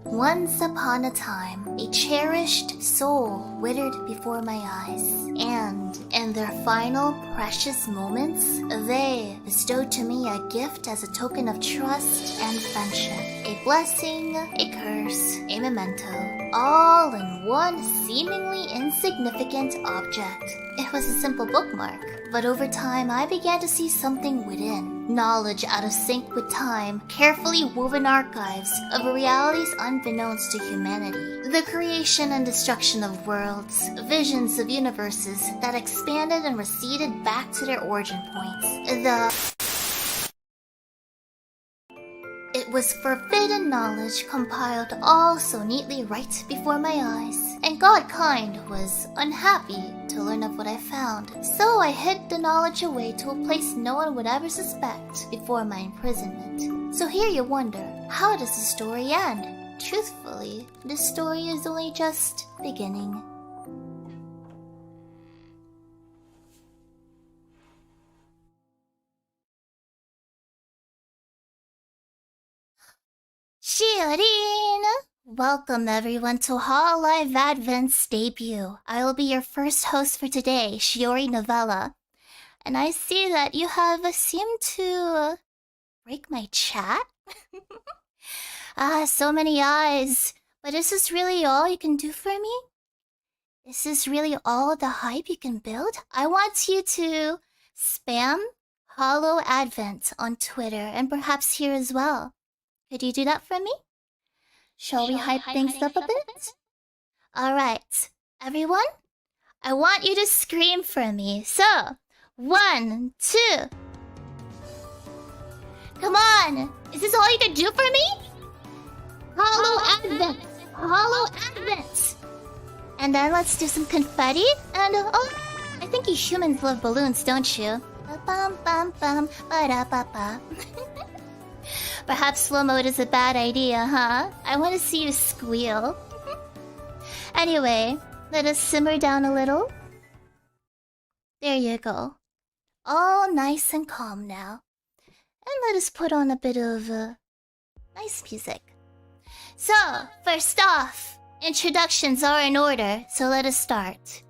Once upon a time, a cherished soul withered before my eyes, and in their final precious moments, they bestowed to me a gift as a token of trust and friendship. A blessing, a curse, a memento, all in one seemingly insignificant object. It was a simple bookmark, but over time I began to see something within. Knowledge out of sync with time, carefully woven archives of realities unbeknownst to humanity. The creation and destruction of worlds, visions of universes that expanded and receded back to their origin points. It was forbidden knowledge compiled all so neatly right before my eyes, and EwGAcKnE was unhappy to learn of what I found, so I hid the knowledge away to a place no one would ever suspect before my imprisonment. So here you wonder, how does the story end? Truthfully, this story is only just beginning. Shirin! Welcome everyone to Hololive Advent's debut. I will be your first host for today, Shiori Novella. And I see that you have seemed to break my chat? So many eyes. But is this really all you can do for me? Is this really all the hype you can build? I want you to spam Holo Advent on Twitter and perhaps here as well. Could you do that for me? Shall we hype things up a bit? Alright, everyone, I want you to scream for me. So, 1, 2. Come on! Is this all you can do for me? Holo Advent! Holo Advent! And then let's do some confetti. And, oh, I think you humans love balloons, don't you? Ba-bum-bum-bum, ba-da-ba-ba. Perhaps slow mode is a bad idea, huh? I want to see you squeal. Anyway, let us simmer down a little. There you go. All nice and calm now. And let us put on a bit of nice music. So, first off, introductions are in order, so let us start.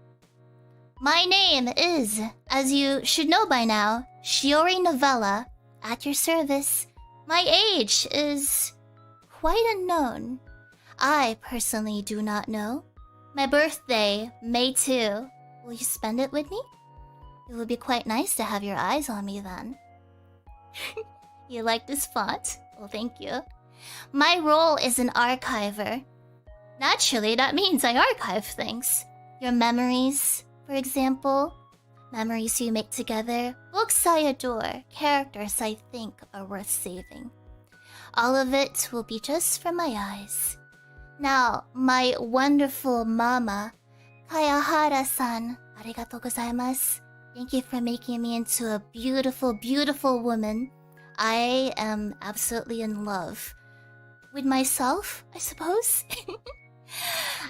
My name is, as you should know by now, Shiori Novella, at your service. My age is quite unknown. I personally do not know. My birthday, May 2. Will you spend it with me? It would be quite nice to have your eyes on me then. You like this font? Well, thank you. My role is an archiver. Naturally, that means I archive things. Your memories, for example. Memories you make together, books I adore, characters I think are worth saving. All of it will be just from my eyes. Now, my wonderful mama, Kayahara-san, arigatou gozaimasu. Thank you for making me into a beautiful, beautiful woman. I am absolutely in love. With myself, I suppose?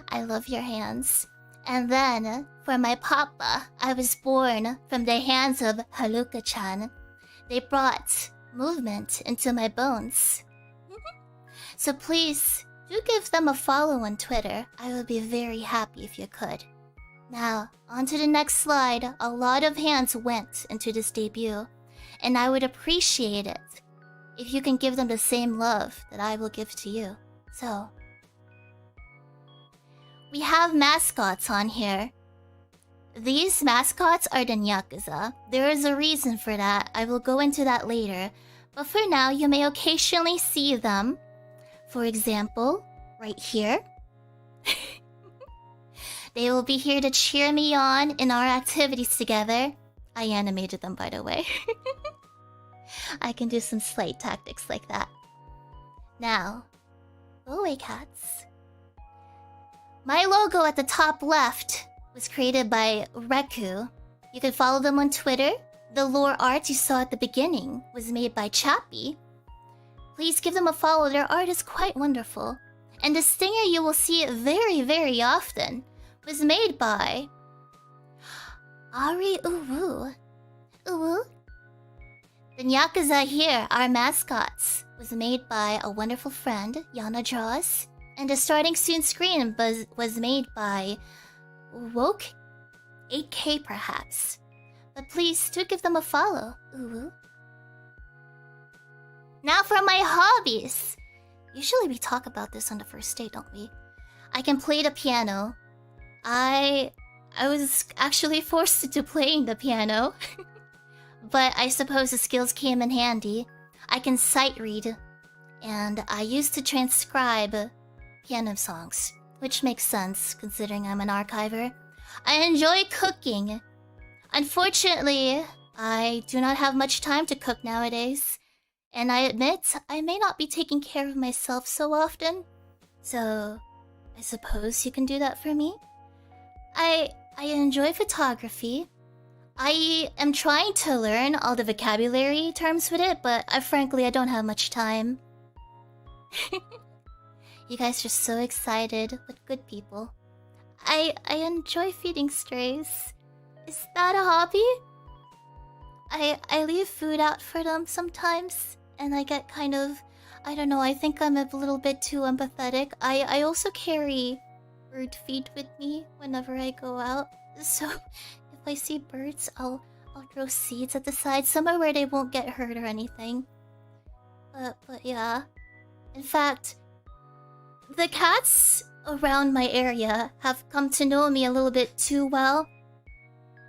I love your hands. And then, for my papa, I was born from the hands of Haruka-chan. They brought movement into my bones. So please, do give them a follow on Twitter. I would be very happy if you could. Now, on to the next slide. A lot of hands went into this debut, and I would appreciate it if you can give them the same love that I will give to you. So, we have mascots on here. These mascots are the Nyakuza. There is a reason for that. I will go into that later. But for now, you may occasionally see them. For example, right here. They will be here to cheer me on in our activities together. I animated them, by the way. I can do some slight tactics like that. Now, go away, cats. My logo at the top left was created by Reku. You can follow them on Twitter. The lore art you saw at the beginning was made by Chappie. Please give them a follow, their art is quite wonderful. And the stinger you will see very, very often was made by Ari Uwu. Uwu? The Nyakuza here, our mascots, was made by a wonderful friend, Yana Draws. And the starting soon screen was made by Woke 8K perhaps. But please do give them a follow. Ooh. Now for my hobbies. Usually we talk about this on the first date, don't we? I can play the piano. I was actually forced into playing the piano. But I suppose the skills came in handy. I can sight read. And I used to transcribe piano songs, which makes sense considering I'm an archiver. I enjoy cooking. Unfortunately, I do not have much time to cook nowadays. And I admit, I may not be taking care of myself so often. So, I suppose you can do that for me? I enjoy photography. I am trying to learn all the vocabulary terms with it, but frankly, I don't have much time. You guys are so excited, but good people. I enjoy feeding strays. Is that a hobby? I leave food out for them sometimes, and I get kind of... I don't know, I think I'm a little bit too empathetic. I also carry bird feed with me whenever I go out. So, if I see birds, I'll throw seeds at the side, somewhere where they won't get hurt or anything. But yeah. In fact, the cats around my area have come to know me a little bit too well.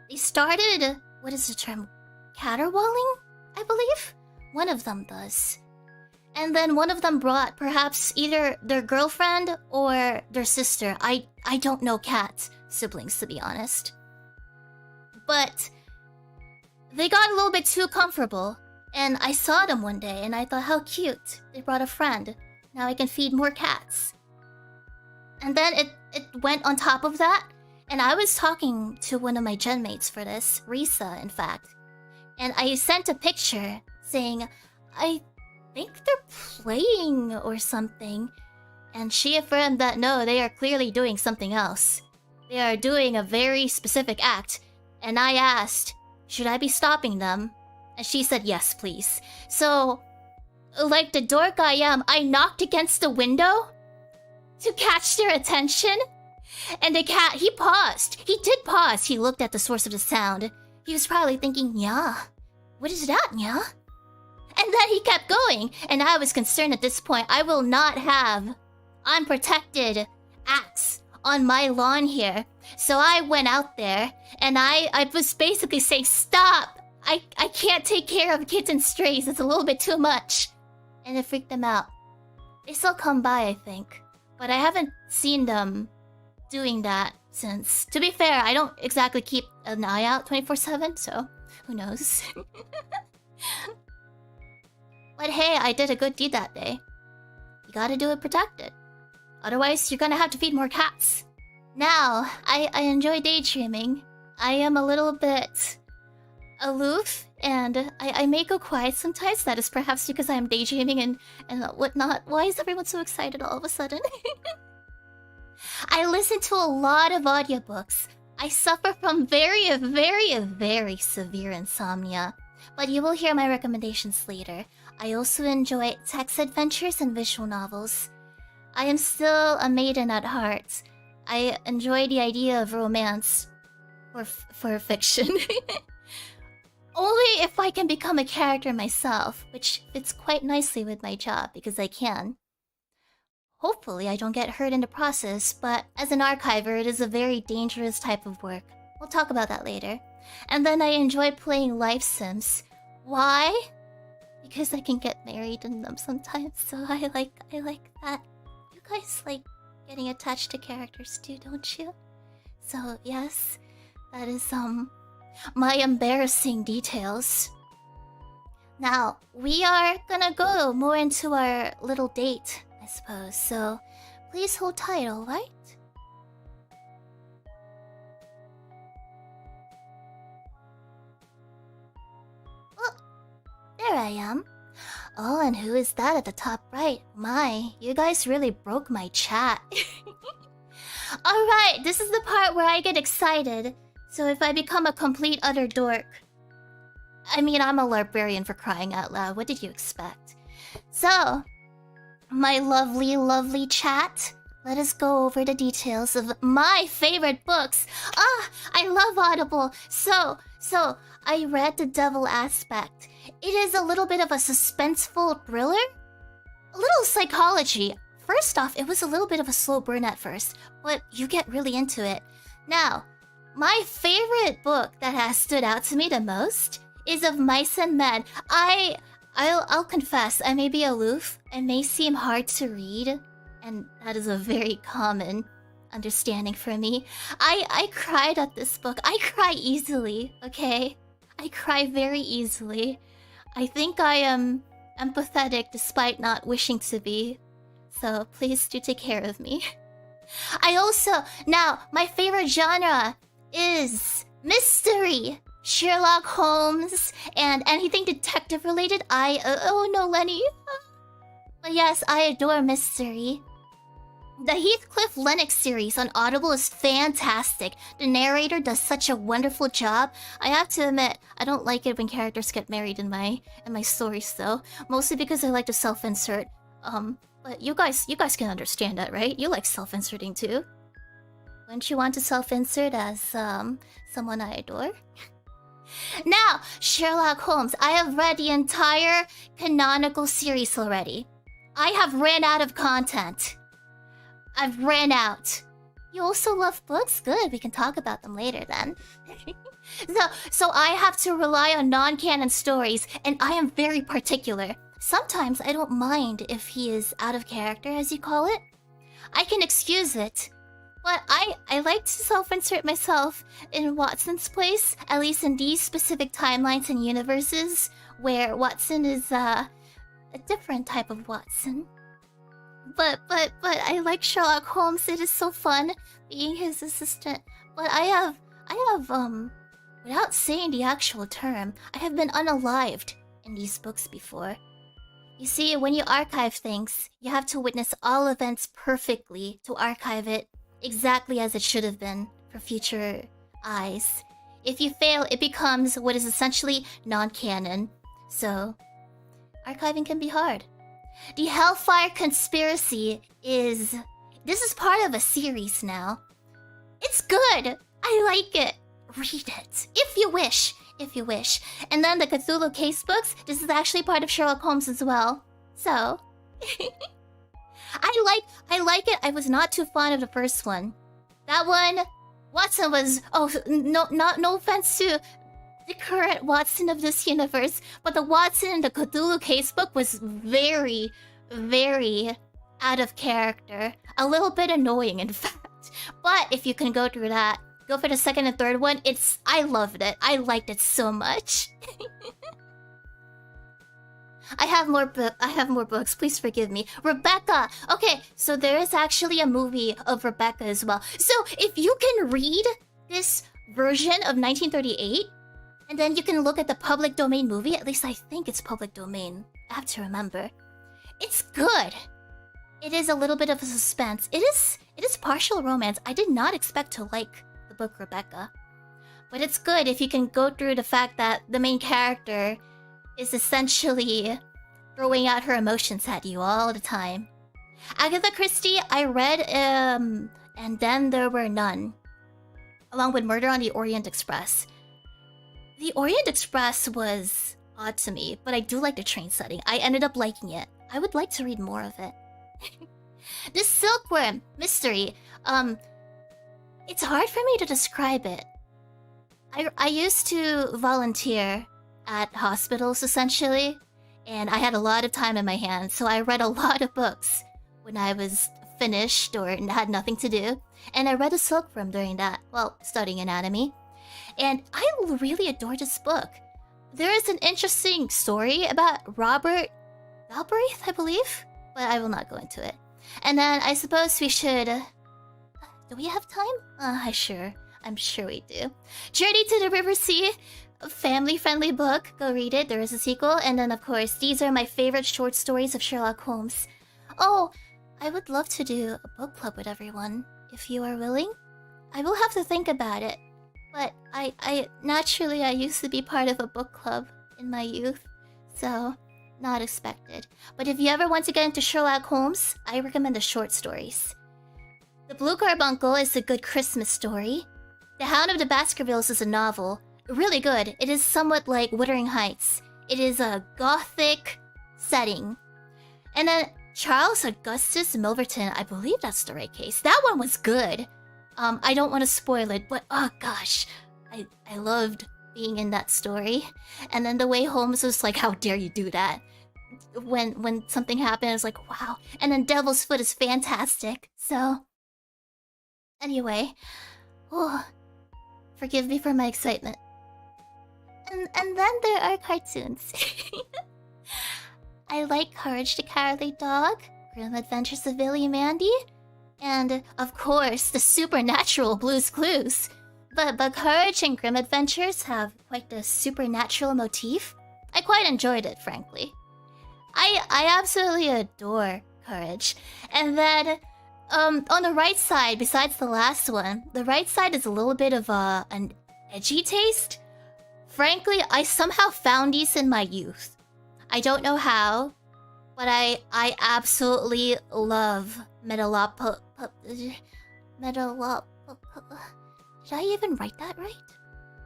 They started, what is the term? Caterwauling, I believe? One of them does. And then one of them brought perhaps either their girlfriend or their sister. I don't know cat siblings, to be honest. But they got a little bit too comfortable. And I saw them one day and I thought, how cute. They brought a friend. Now I can feed more cats. And then it went on top of that. And I was talking to one of my gen mates for this, Risa, in fact. And I sent a picture saying, I think they're playing or something. And she affirmed that no, they are clearly doing something else. They are doing a very specific act. And I asked, should I be stopping them? And she said, yes, please. So, like the dork I am, I knocked against the window to catch their attention. And the cat, he paused. He did pause. He looked at the source of the sound. He was probably thinking, yeah, what is that, yeah? And then he kept going. And I was concerned at this point. I will not have unprotected acts on my lawn here. So I went out there and I was basically saying, stop. I can't take care of kids and strays. It's a little bit too much. And it freaked them out. They still come by, I think. But I haven't seen them doing that since. To be fair, I don't exactly keep an eye out 24/7, so who knows. But hey, I did a good deed that day. You gotta do it protected. Otherwise, you're gonna have to feed more cats. Now, I enjoy daydreaming. I am a little bit aloof, and I may go quiet sometimes. That is perhaps because I am daydreaming and whatnot. Why is everyone so excited all of a sudden? I listen to a lot of audiobooks. I suffer from very, very, very severe insomnia. But you will hear my recommendations later. I also enjoy text adventures and visual novels. I am still a maiden at heart. I enjoy the idea of romance for fiction. Only if I can become a character myself, which fits quite nicely with my job because I can. Hopefully I don't get hurt in the process, but as an archiver it is a very dangerous type of work. We'll talk about that later. And then I enjoy playing life sims. Why? Because I can get married in them sometimes, so I like that. You guys like getting attached to characters too, don't you? So yes, that is my embarrassing details. Now, we are gonna go more into our little date, I suppose, so please hold tight, alright? Oh, there I am. Oh, and who is that at the top right? My, you guys really broke my chat. Alright, this is the part where I get excited. So if I become a complete utter dork... I mean, I'm a librarian for crying out loud. What did you expect? So, my lovely, lovely chat. let us go over the details of my favorite books. I love Audible. So I read The Devil Aspect. It is a little bit of a suspenseful thriller. A little psychology. First off, it was a little bit of a slow burn at first, but you get really into it. Now, my favorite book that has stood out to me the most is of Mice and Men. I'll confess, I may be aloof. It may seem hard to read, and that is a very common understanding for me. I cried at this book. I cry easily, okay? I cry very easily. I think I am empathetic despite not wishing to be. So please do take care of me. Now, my favorite genre is mystery. Sherlock Holmes and anything detective related. Oh no, Lenny. But yes, I adore mystery. The Heathcliff Lennox series on Audible is fantastic. The narrator does such a wonderful job. I have to admit, I don't like it when characters get married in my stories though. Mostly because I like to self-insert. But you guys can understand that, right? You like self-inserting too. Wouldn't you want to self-insert as someone I adore? Now, Sherlock Holmes. I have read the entire canonical series already. I have ran out of content. I've ran out. You also love books? Good, we can talk about them later then. So I have to rely on non-canon stories, and I am very particular. Sometimes I don't mind if he is out of character, as you call it. I can excuse it. But I like to self-insert myself in Watson's place, at least in these specific timelines and universes, where Watson is a different type of Watson. But I like Sherlock Holmes. It is so fun being his assistant. But I have without saying the actual term, I have been unalived in these books before. You see, when you archive things, you have to witness all events perfectly to archive it exactly as it should have been for future eyes. If you fail, it becomes what is essentially non-canon. So, archiving can be hard. The Hellfire Conspiracy is... This is part of a series now. It's good! I like it. Read it, if you wish. If you wish. And then the Cthulhu case books, this is actually part of Sherlock Holmes as well. So... I like it. I was not too fond of the first one. That one, Watson was... Oh, no offense to the current Watson of this universe, but the Watson in the Cthulhu casebook was very, very out of character. A little bit annoying, in fact. But if you can go through that, go for the second and third one. I loved it. I liked it so much. I have more books. Please forgive me. Rebecca. Okay, so there is actually a movie of Rebecca as well. So if you can read this version of 1938, and then you can look at the public domain movie, at least I think it's public domain. I have to remember. It's good. It is a little bit of a suspense. It is partial romance. I did not expect to like the book Rebecca. But it's good if you can go through the fact that the main character is essentially throwing out her emotions at you all the time. Agatha Christie, I read, and then there were none. Along with Murder on the Orient Express. The Orient Express was odd to me, but I do like the train setting. I ended up liking it. I would like to read more of it. The Silkworm mystery. It's hard for me to describe it. I used to volunteer at hospitals, essentially, and I had a lot of time in my hands, so I read a lot of books when I was finished or had nothing to do, and I read The Silkworm during that, well, studying anatomy, and I really adored this book. There is an interesting story about Robert Galbraith, I believe, but I will not go into it. And then I suppose we should... do we have time? I'm sure we do. Journey to the River Sea, a family-friendly book. Go read it. There is a sequel. And then, of course, these are my favorite short stories of Sherlock Holmes. Oh, I would love to do a book club with everyone, if you are willing. I will have to think about it. But naturally, I used to be part of a book club in my youth, so not expected. But if you ever want to get into Sherlock Holmes, I recommend the short stories. The Blue Carbuncle is a good Christmas story. The Hound of the Baskervilles is a novel. Really good. It is somewhat like Wuthering Heights. It is a gothic setting. And then Charles Augustus Milverton, I believe that's the right case. That one was good. I don't want to spoil it, but oh gosh, I loved being in that story. And then the way Holmes was like, how dare you do that? When something happened, I was like, wow. And then Devil's Foot is fantastic. So, anyway, oh, forgive me for my excitement. And then there are cartoons. I like Courage the Cowardly Dog, Grim Adventures of Billy and Mandy, and of course the supernatural Blue's Clues. But Courage and Grim Adventures have quite the supernatural motif. I quite enjoyed it, frankly. I absolutely adore Courage. And then, on the right side, besides the last one, the right side is a little bit of an edgy taste. Frankly, I somehow found these in my youth. I don't know how, but I absolutely love Metalop... Did I even write that right?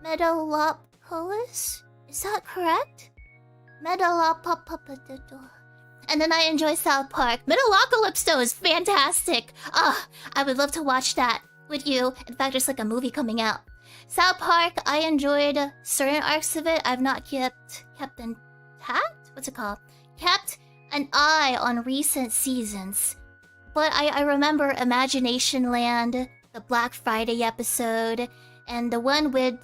Metalopolis? Is that correct? And then I enjoy South Park. Metalocalypso is fantastic. I would love to watch that with you. In fact, there's like a movie coming out. South Park, I enjoyed certain arcs of it. I've not kept intact? What's it called? Kept an eye on recent seasons. But I remember Imagination Land, the Black Friday episode, and the one with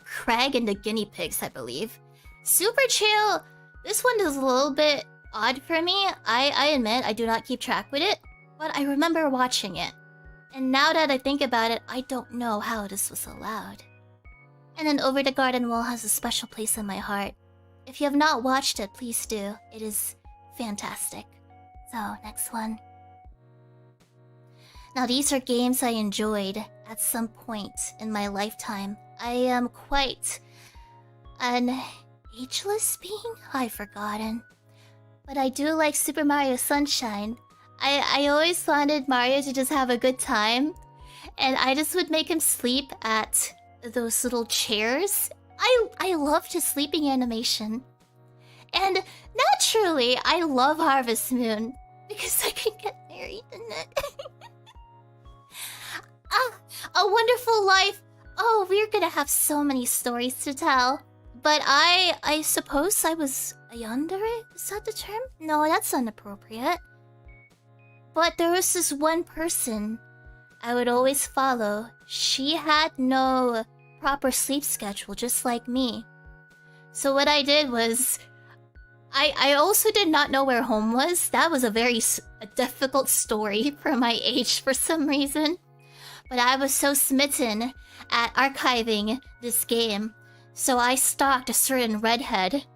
Craig and the guinea pigs, I believe. Super chill. This one is a little bit odd for me. I admit I do not keep track with it, but I remember watching it. And now that I think about it, I don't know how this was allowed. And then Over the Garden Wall has a special place in my heart. If you have not watched it, please do. It is fantastic. So, next one. Now these are games I enjoyed at some point in my lifetime. I am quite an ageless being? I've forgotten. But I do like Super Mario Sunshine. I always wanted Mario to just have a good time. And I just would make him sleep at those little chairs. I loved his sleeping animation. And naturally, I love Harvest Moon. Because I can get married in it. A Wonderful Life. Oh, we're gonna have so many stories to tell. But I suppose I was a yandere? Is that the term? No, that's inappropriate. But there was this one person I would always follow. She had no proper sleep schedule, just like me. So what I did was... I also did not know where home was. That was a difficult story for my age for some reason. But I was so smitten at archiving this game. So I stalked a certain redhead.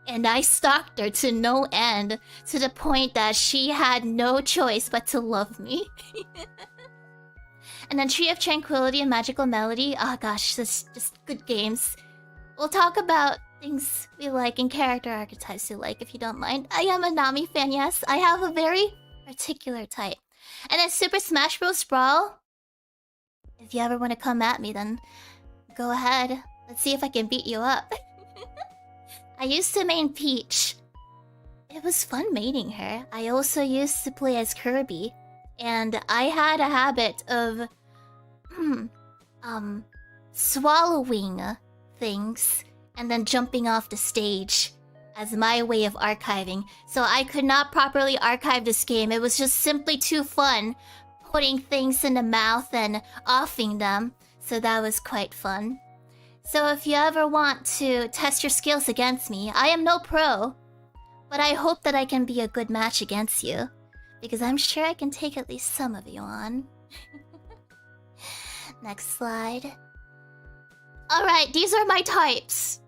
And I stalked her to no end, to the point that she had no choice but to love me. And then Tree of Tranquility and Magical Melody. Oh gosh, just good games. We'll talk about things we like and character archetypes we like, if you don't mind. I am a Nami fan, yes. I have a very particular type. And then Super Smash Bros. Brawl. If you ever want to come at me, then go ahead. Let's see if I can beat you up. I used to main Peach. It was fun mating her. I also used to play as Kirby. And I had a habit of... swallowing things and then jumping off the stage as my way of archiving. So I could not properly archive this game. It was just simply too fun putting things in the mouth and offing them. So that was quite fun. So if you ever want to test your skills against me, I am no pro, but I hope that I can be a good match against you, because I'm sure I can take at least some of you on. Next slide. Alright, these are my types.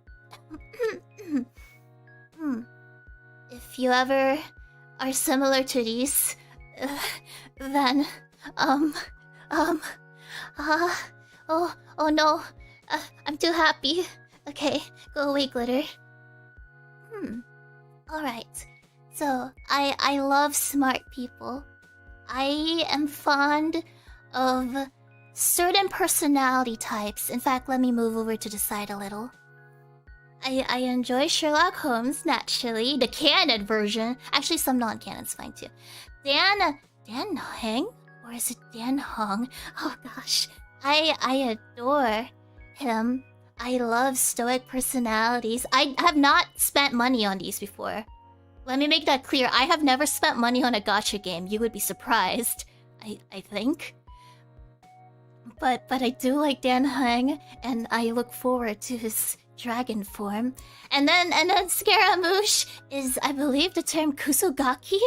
If you ever are similar to these, then, oh no. I'm too happy. Okay, go away, Glitter. Alright. So, I love smart people. I am fond of certain personality types. In fact, let me move over to the side a little. I enjoy Sherlock Holmes, naturally. The canon version. Actually, some non-canon's fine too. Dan Heng? Or is it Dan Hong? Oh gosh. I adore him. I love stoic personalities. I have not spent money on these before. Let me make that clear. I have never spent money on a gacha game. You would be surprised. I think. But I do like Dan Heng, and I look forward to his dragon form. And then Scaramouche is, I believe, the term Kusogaki?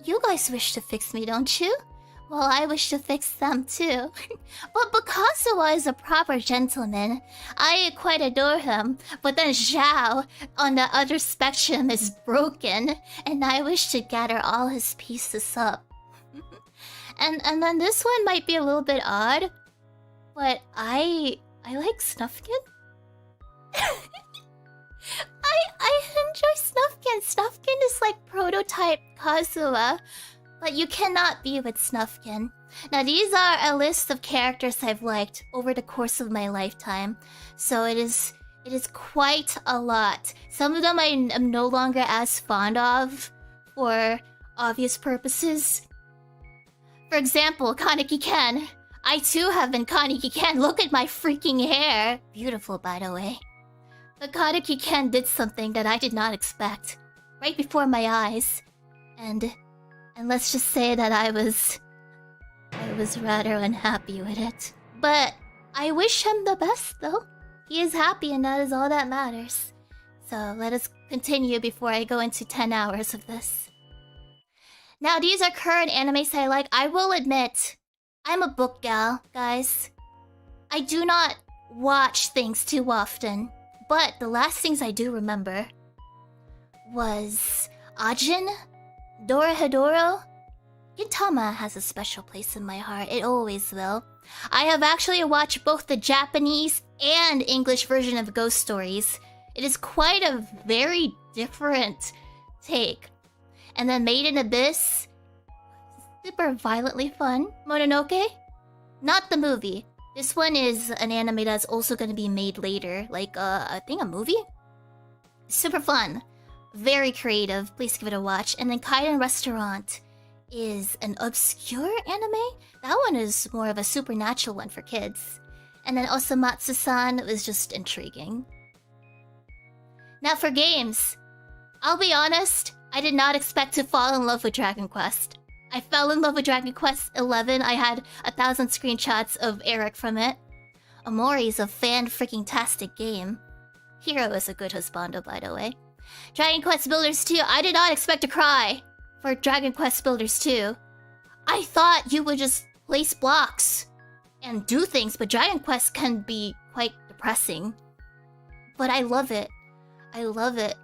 You guys wish to fix me, don't you? Well, I wish to fix them too. But Kazuha is a proper gentleman. I quite adore him. But then Zhao, on the other spectrum, is broken. And I wish to gather all his pieces up. And then this one might be a little bit odd. But I like Snufkin. I enjoy Snufkin. Snufkin is like prototype Kazuha. But you cannot be with Snufkin. Now these are a list of characters I've liked over the course of my lifetime. So it is quite a lot. Some of them I am no longer as fond of for obvious purposes. For example, Kaneki Ken. I too have been Kaneki Ken. Look at my freaking hair. Beautiful, by the way. But Kaneki Ken did something that I did not expect. Right before my eyes. And let's just say that I was rather unhappy with it. But I wish him the best, though. He is happy, and that is all that matters. So let us continue before I go into 10 hours of this. Now, these are current animes I like. I will admit, I'm a book gal, guys. I do not watch things too often. But the last things I do remember was Ajin, Dorohedoro. Gintama has a special place in my heart. It always will. I have actually watched both the Japanese and English version of Ghost Stories. It is quite a very different take. And then Made in Abyss. Super violently fun. Mononoke? Not the movie. This one is an anime that's also going to be made later. Like, I think a movie? Super fun. Very creative. Please give it a watch. And then Kaiden Restaurant is an obscure anime. That one is more of a supernatural one for kids. And then Osamatsu-san was just intriguing. Now for games. I'll be honest, I did not expect to fall in love with Dragon Quest. I fell in love with Dragon Quest 11. I had 1,000 screenshots of Eric from it. Omori is a fan-freaking-tastic game. Hero is a good husbando, by the way. Dragon Quest Builders 2, I did not expect to cry for Dragon Quest Builders 2. I thought you would just place blocks and do things, but Dragon Quest can be quite depressing. But I love it. I love it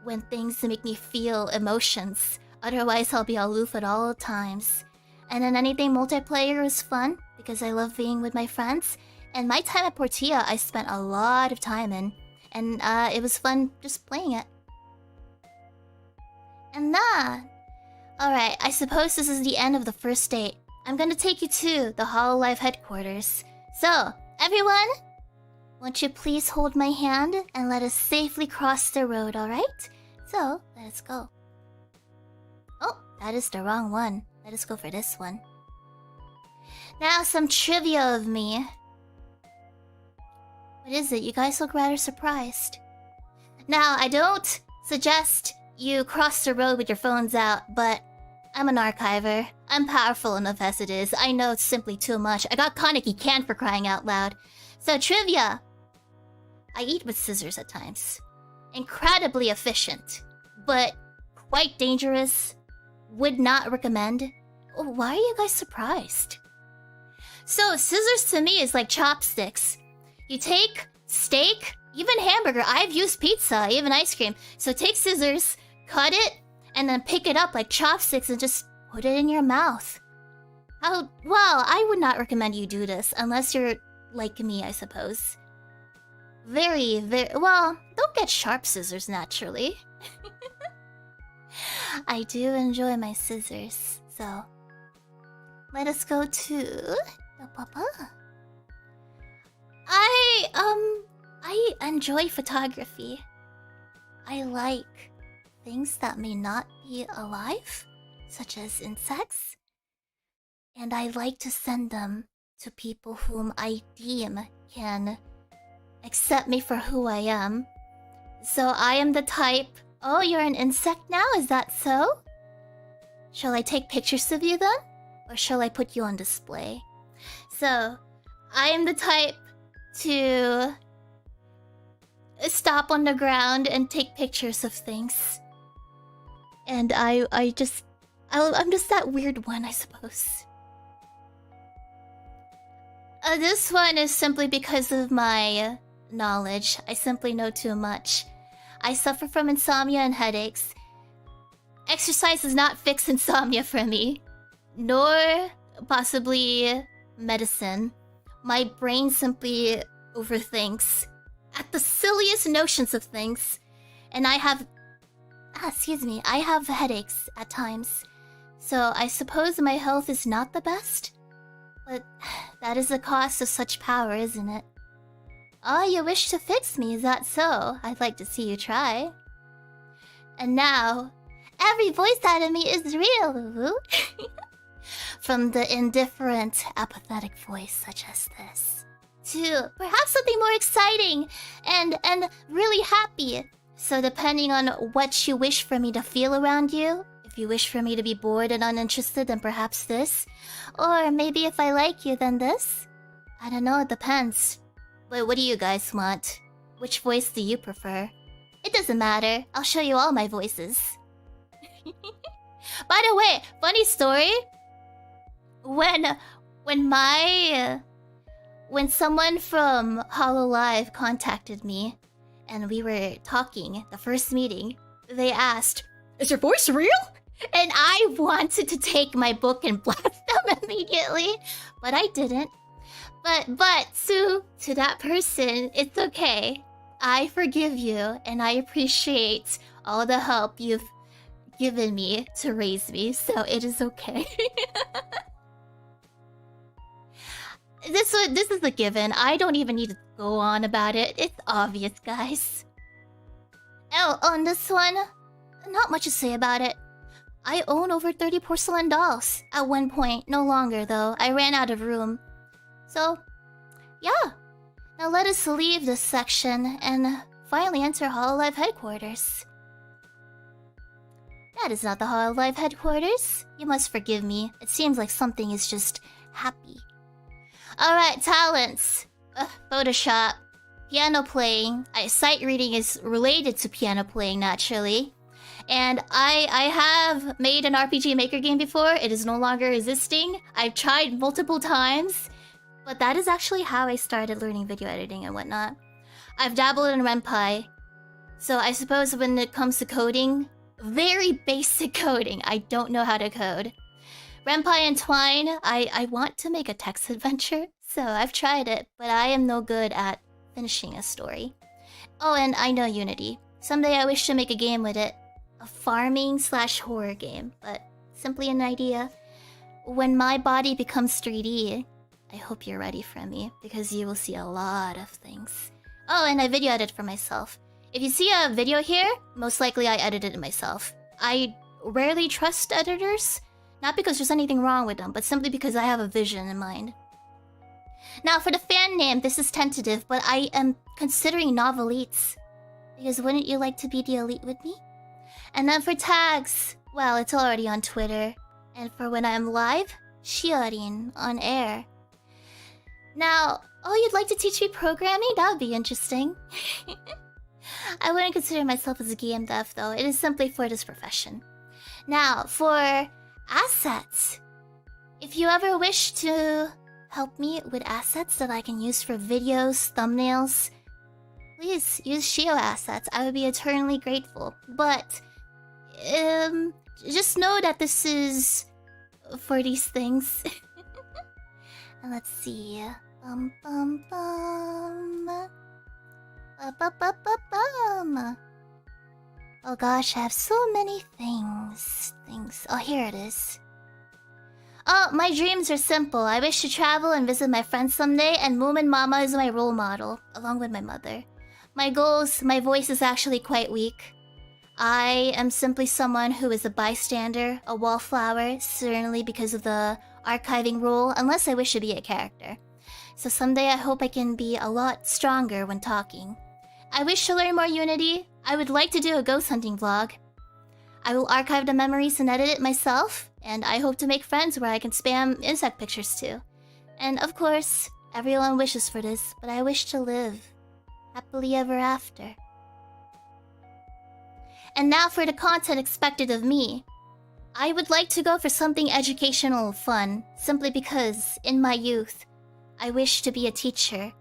when things make me feel emotions. Otherwise, I'll be aloof at all times. And then anything multiplayer is fun, because I love being with my friends. And my time at Portilla, I spent a lot of time in. And it was fun just playing it. And that... Alright, I suppose this is the end of the first date. I'm gonna take you to the Hololive headquarters. So, everyone, won't you please hold my hand and let us safely cross the road, alright? So, let us go. Oh, that is the wrong one. Let us go for this one. Now, some trivia of me. What is it? You guys look rather surprised. Now, I don't suggest you cross the road with your phones out, but I'm an archiver. I'm powerful enough as it is. I know it's simply too much. I got Kaneki Can for crying out loud. So, trivia. I eat with scissors at times. Incredibly efficient, but quite dangerous. Would not recommend. Oh, why are you guys surprised? So, scissors to me is like chopsticks. You take steak, even hamburger. I've used pizza, even ice cream. So take scissors, cut it, and then pick it up like chopsticks and just put it in your mouth. Well, I would not recommend you do this unless you're like me, I suppose. Well, don't get sharp scissors naturally. I do enjoy my scissors, so let us go to Papa. I enjoy photography. I like things that may not be alive, such as insects, and I like to send them to people whom I deem can accept me for who I am. So I am the type... Oh, you're an insect now? Is that so? Shall I take pictures of you then? Or shall I put you on display? So, I am the type to stop on the ground and take pictures of things. And I'm just that weird one, I suppose. This one is simply because of my knowledge. I simply know too much. I suffer from insomnia and headaches. Exercise does not fix insomnia for me, nor possibly medicine. My brain simply overthinks at the silliest notions of things, and I have headaches at times. So I suppose my health is not the best, but that is the cost of such power, isn't it? Oh, you wish to fix me, is that so? I'd like to see you try. And now, every voice out of me is real. From the indifferent, apathetic voice such as this, to perhaps something more exciting and really happy. So depending on what you wish for me to feel around you, if you wish for me to be bored and uninterested, then perhaps this. Or maybe if I like you, then this. I don't know, it depends. But what do you guys want? Which voice do you prefer? It doesn't matter. I'll show you all my voices. By the way, funny story. When someone from Hololive contacted me and we were talking, the first meeting, they asked, "Is your voice real?" And I wanted to take my book and blast them immediately, but I didn't. But to that person, it's okay. I forgive you, and I appreciate all the help you've given me to raise me, so it is okay. This is a given. I don't even need to go on about it. It's obvious, guys. Oh, on this one, not much to say about it. I own over 30 porcelain dolls at one point. No longer, though. I ran out of room. So, yeah. Now let us leave this section and finally enter Hololive headquarters. That is not the Hololive headquarters. You must forgive me. It seems like something is just happy. Alright, talents. Photoshop. Piano playing. Sight reading is related to piano playing, naturally. And I have made an RPG Maker game before. It is no longer existing. I've tried multiple times. But that is actually how I started learning video editing and whatnot. I've dabbled in Ren'Py. So I suppose when it comes to coding, very basic coding. I don't know how to code. Ren'Py and Twine, I want to make a text adventure. So I've tried it, but I am no good at finishing a story. Oh, and I know Unity. Someday I wish to make a game with it. A farming/horror game, but simply an idea. When my body becomes 3D, I hope you're ready for me, because you will see a lot of things. Oh, and I video edit for myself. If you see a video here, most likely I edited it myself. I rarely trust editors, not because there's anything wrong with them, but simply because I have a vision in mind. Now, for the fan name, this is tentative, but I am considering Novelites. Because wouldn't you like to be the elite with me? And then for tags, well, it's already on Twitter. And for when I'm live, Shiorin on air. Now, oh, you'd like to teach me programming? That would be interesting. I wouldn't consider myself as a game dev, though. It is simply for this profession. Now, for assets. If you ever wish to help me with assets that I can use for videos, thumbnails, please use Shio assets. I would be eternally grateful. But, just know that this is for these things. Let's see. Bum bum bum. Ba ba ba ba bum. Oh gosh, I have so many things. Oh, here it is. Oh, my dreams are simple. I wish to travel and visit my friends someday, and Moomin Mama is my role model, along with my mother. My goals, my voice is actually quite weak. I am simply someone who is a bystander, a wallflower, certainly because of the archiving rule, unless I wish to be a character. So someday I hope I can be a lot stronger when talking. I wish to learn more Unity. I would like to do a ghost hunting vlog. I will archive the memories and edit it myself, and I hope to make friends where I can spam insect pictures too. And of course, everyone wishes for this, but I wish to live happily ever after. And now for the content expected of me. I would like to go for something educational fun, simply because, in my youth, I wished to be a teacher,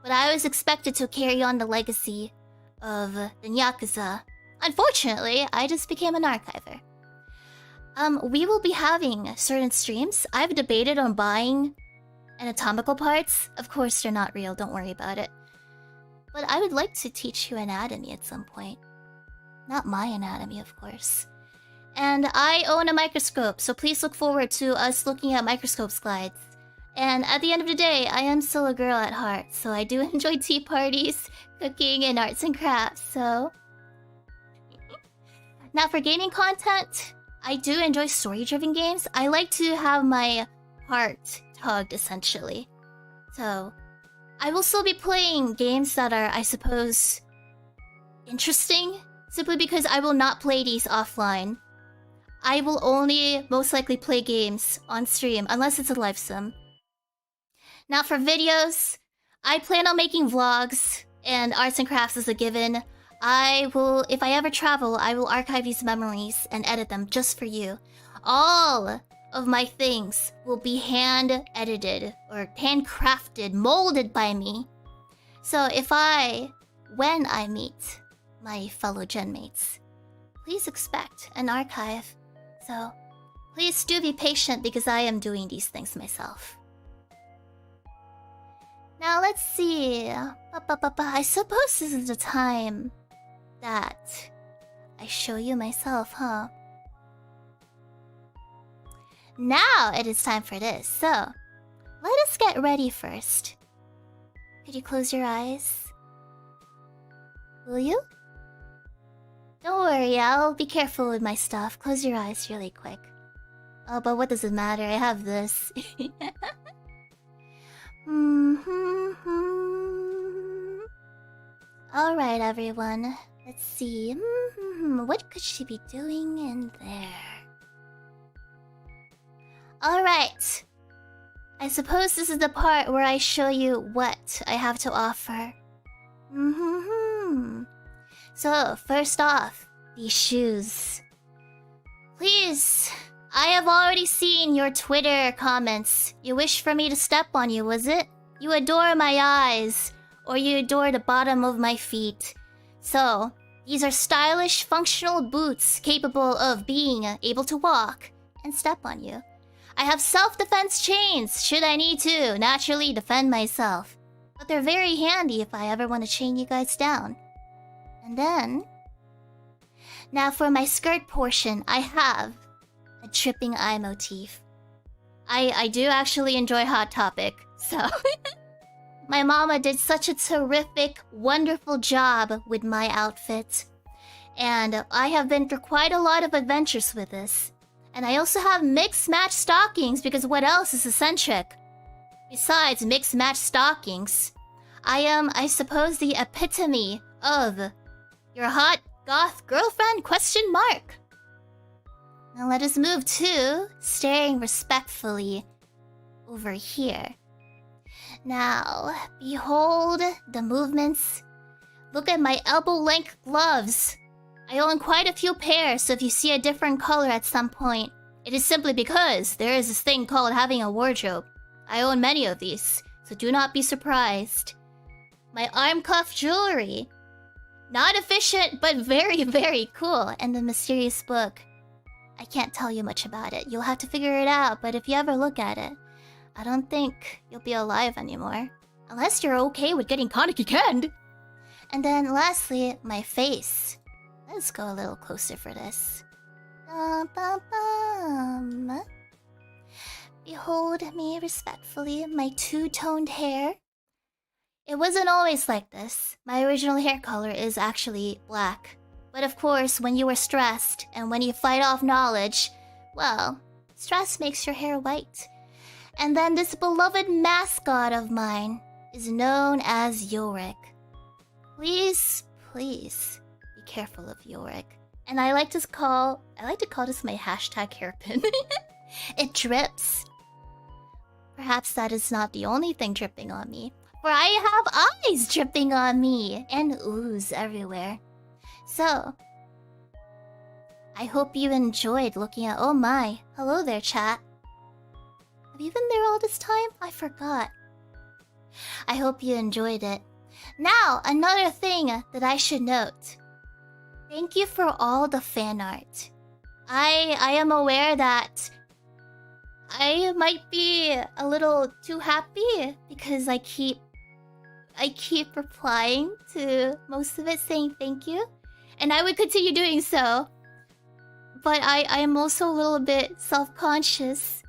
but I was expected to carry on the legacy of the Yakuza. Unfortunately, I just became an archiver. We will be having certain streams. I've debated on buying anatomical parts. Of course, they're not real, don't worry about it. But I would like to teach you anatomy at some point. Not my anatomy, of course. And I own a microscope, so please look forward to us looking at microscope slides. And at the end of the day, I am still a girl at heart, so I do enjoy tea parties, cooking, and arts and crafts, so... Now for gaming content, I do enjoy story-driven games. I like to have my heart tugged, essentially. So, I will still be playing games that are, I suppose, interesting, simply because I will not play these offline. I will only most likely play games on stream, unless it's a live sim. Now for videos, I plan on making vlogs, and arts and crafts is a given. If I ever travel, I will archive these memories and edit them just for you. All of my things will be hand-edited, or handcrafted, molded by me. So when I meet my fellow genmates, please expect an archive. So, please do be patient because I am doing these things myself. Now let's see. I suppose this is the time that I show you myself, huh? Now it is time for this, so let us get ready first. Could you close your eyes? Will you? Don't worry, I'll be careful with my stuff. Close your eyes really quick. Oh, but what does it matter? I have this. Alright, everyone. Let's see. What could she be doing in there? Alright. I suppose this is the part where I show you what I have to offer. So, first off, these shoes. Please, I have already seen your Twitter comments. You wish for me to step on you, was it? You adore my eyes, or you adore the bottom of my feet. So, these are stylish, functional boots capable of being able to walk and step on you. I have self-defense chains, should I need to naturally defend myself. But they're very handy if I ever want to chain you guys down. And then... Now for my skirt portion, I have a dripping eye motif. I do actually enjoy Hot Topic, so... My mama did such a terrific, wonderful job with my outfit. And I have been through quite a lot of adventures with this. And I also have mix-match stockings, because what else is eccentric? Besides mix-match stockings, I am, I suppose, the epitome of your hot goth girlfriend ? Now let us move to staring respectfully over here. Now, behold the movements. Look at my elbow-length gloves. I own quite a few pairs, so if you see a different color at some point, it is simply because there is this thing called having a wardrobe. I own many of these, so do not be surprised. My arm cuff jewelry. Not efficient, but very, very cool. And the mysterious book. I can't tell you much about it. You'll have to figure it out, but if you ever look at it, I don't think you'll be alive anymore. Unless you're okay with getting Kaneki canned. And then lastly, my face. Let's go a little closer for this. Bum. Behold me respectfully, my two-toned hair. It wasn't always like this. My original hair color is actually black. But of course, when you are stressed and when you fight off knowledge, well, stress makes your hair white. And then this beloved mascot of mine is known as EwGAcKNE. Please be careful of EwGAcKNE. And I like to call this my hashtag hairpin. It drips. Perhaps that is not the only thing dripping on me, for I have eyes dripping on me and ooze everywhere. So, I hope you enjoyed looking at— oh my, hello there chat. Have you been there all this time? I forgot. I hope you enjoyed it. Now, another thing that I should note. Thank you for all the fan art. I am aware that I might be a little too happy because I keep replying to most of it saying thank you. And I would continue doing so. But I am also a little bit self-conscious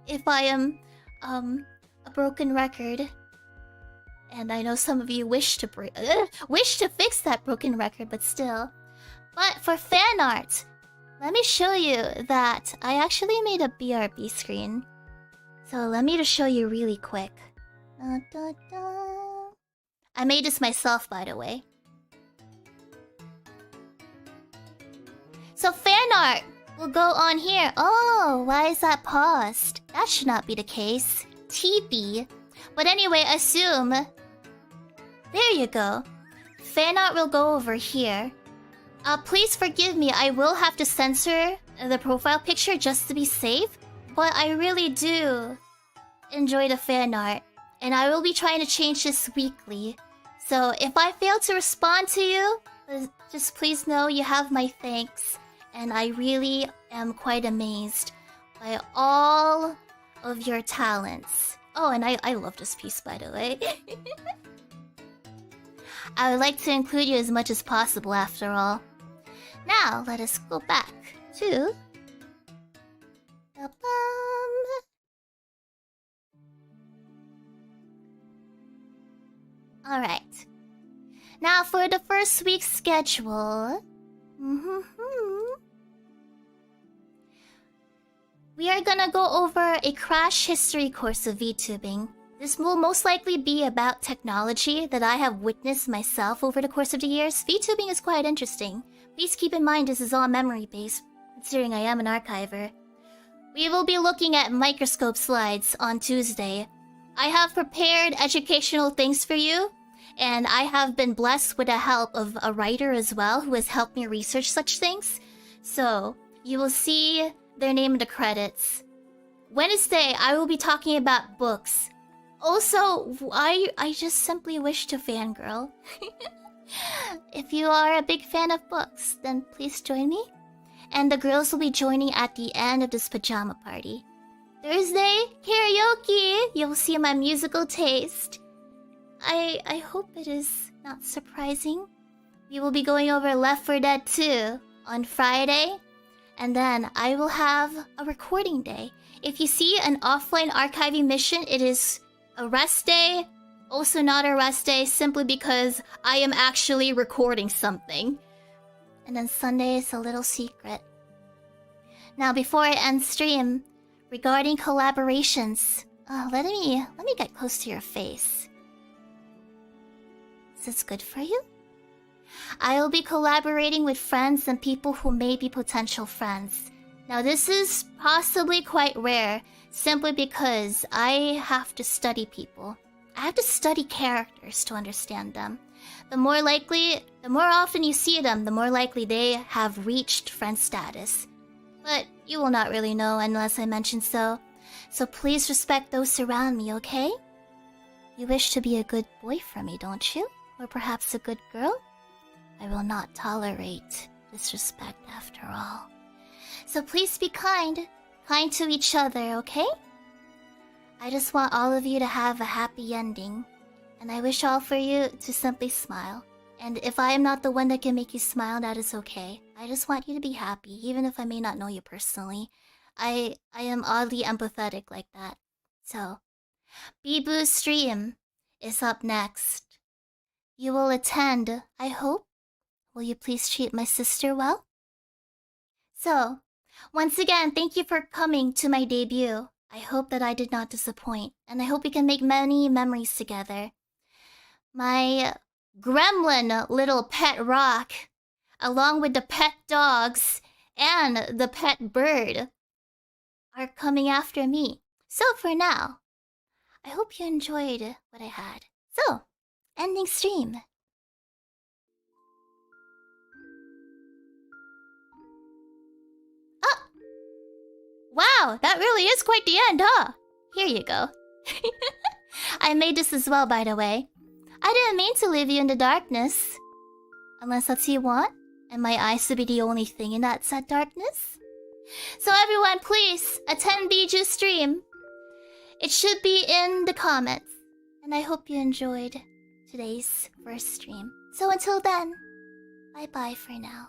if I am a broken record. And I know some of you wish to fix that broken record, but still. But for fan art, let me show you that I actually made a BRB screen. So let me just show you really quick. I made this myself, by the way. So fan art will go on here. Oh, why is that paused? That should not be the case. TB. But anyway, assume. There you go. Fan art will go over here. Please forgive me, I will have to censor the profile picture just to be safe. But I really do enjoy the fan art. And I will be trying to change this weekly. So if I fail to respond to you, just please know you have my thanks. And I really am quite amazed by all of your talents. Oh, and I love this piece, by the way. I would like to include you as much as possible, after all. Now, let us go back to... Alright. Now, for the first week's schedule... We are gonna go over a crash history course of VTubing. This will most likely be about technology that I have witnessed myself over the course of the years. VTubing is quite interesting. Please keep in mind this is all memory-based, considering I am an archiver. We will be looking at microscope slides on Tuesday. I have prepared educational things for you, and I have been blessed with the help of a writer as well who has helped me research such things. So, you will see their name in the credits. Wednesday, I will be talking about books. Also, I just simply wish to fangirl. If you are a big fan of books, then please join me. And the girls will be joining at the end of this pajama party. Thursday, karaoke! You will see my musical taste. I hope it is not surprising. We will be going over Left 4 Dead 2 on Friday. And then I will have a recording day. If you see an offline archiving mission, it is a rest day. Also not a rest day, simply because I am actually recording something. And then Sunday is a little secret. Now, before I end stream, regarding collaborations, let me get close to your face. Is this good for you? I will be collaborating with friends and people who may be potential friends. Now, this is possibly quite rare, simply because I have to study people. I have to study characters to understand them. The more often you see them, the more likely they have reached friend status. But you will not really know unless I mention so. So please respect those around me, okay? You wish to be a good boy for me, don't you? Or perhaps a good girl? I will not tolerate disrespect after all. So please be kind to each other, okay? I just want all of you to have a happy ending. And I wish all for you to simply smile And if I am not the one that can make you smile, that is okay. I just want you to be happy, even if I may not know you personally. I am oddly empathetic like that. So, Bibu's stream is up next. You will attend, I hope. Will you please treat my sister well? So, once again, thank you for coming to my debut. I hope that I did not disappoint, and I hope we can make many memories together. My gremlin little pet rock, along with the pet dogs and the pet bird, are coming after me. So for now, I hope you enjoyed what I had. So, ending stream. Oh! Wow, that really is quite the end, huh? Here you go. I made this as well, by the way. I didn't mean to leave you in the darkness. Unless that's what you want, and my eyes to be the only thing in that sad darkness. So everyone, please attend Biju's stream. It should be in the comments. And I hope you enjoyed today's first stream. So until then, bye-bye for now.